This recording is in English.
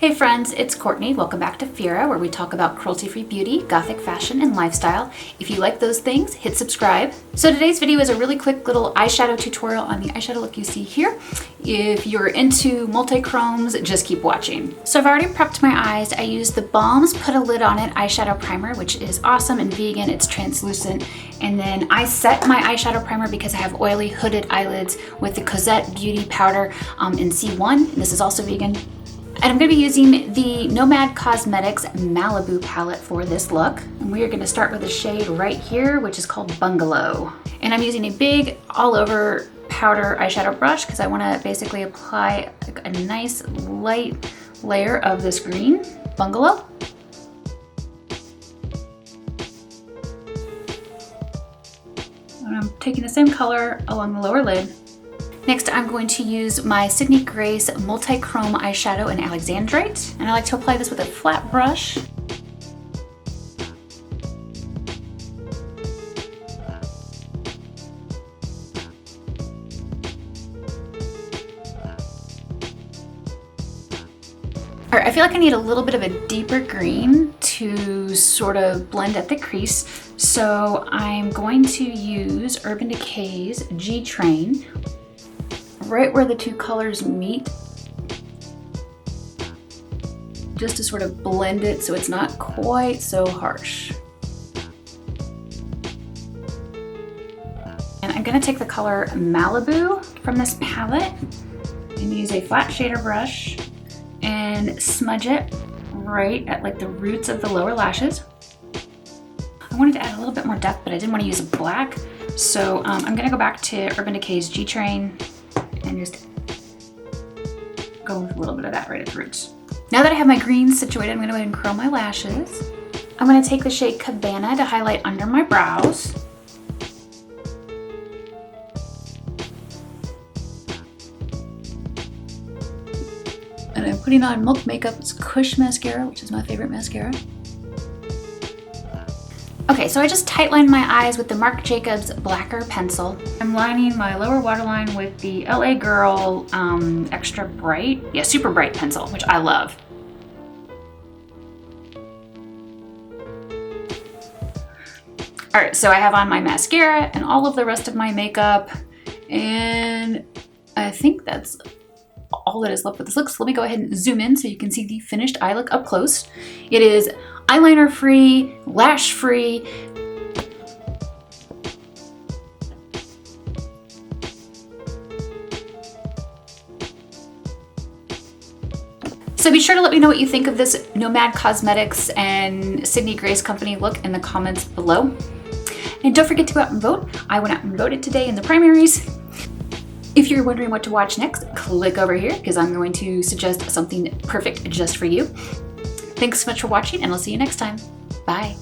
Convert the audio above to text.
Hey friends, it's Courtney. Welcome back to Phyrra, where we talk about cruelty-free beauty, gothic fashion, and lifestyle. If you like those things, hit subscribe. So today's video is a really quick little eyeshadow tutorial on the eyeshadow look you see here. If you're into multi-chromes, just keep watching. So I've already prepped my eyes. I used TheBalm's Put a Lid on It eyeshadow primer, which is awesome and vegan. It's translucent. And then I set my eyeshadow primer because I have oily hooded eyelids with the Cozzette Beauty Powder in C1. This is also vegan. And I'm going to be using the Nomad Cosmetics Malibu palette for this look. And we are going to start with a shade right here, which is called Bungalow. And I'm using a big all over powder eyeshadow brush because I want to basically apply a nice light layer of this green, Bungalow. And I'm taking the same color along the lower lid. Next, I'm going to use my Sydney Grace Multi-Chrome eyeshadow in Alexandrite, and I like to apply this with a flat brush. All right, I feel like I need a little bit of a deeper green to sort of blend at the crease, so I'm going to use Urban Decay's G-Train right where the two colors meet, just to sort of blend it so it's not quite so harsh. And I'm gonna take the color Malibu from this palette and use a flat shader brush and smudge it right at like the roots of the lower lashes. I wanted to add a little bit more depth, but I didn't want to use a black, so I'm gonna go back to Urban Decay's G-Train and just go with a little bit of that right at the roots. Now that I have my greens situated, I'm gonna go ahead and curl my lashes. I'm gonna take the shade Cabana to highlight under my brows. And I'm putting on Milk Makeup's Kush mascara, which is my favorite mascara. Okay, so I just tightlined my eyes with the Marc Jacobs Blacquer pencil. I'm lining my lower waterline with the LA Girl Extra Bright, Super Bright pencil, which I love. All right, so I have on my mascara and all of the rest of my makeup, and I think that's all that is left with this look. So let me go ahead and zoom in so you can see the finished eye look up close. It is eyeliner free, lash free. So be sure to let me know what you think of this Nomad Cosmetics and Sydney Grace Company look in the comments below. And don't forget to go out and vote. I went out and voted today in the primaries. If you're wondering what to watch next, click over here because I'm going to suggest something perfect just for you. Thanks so much for watching, and I'll see you next time. Bye.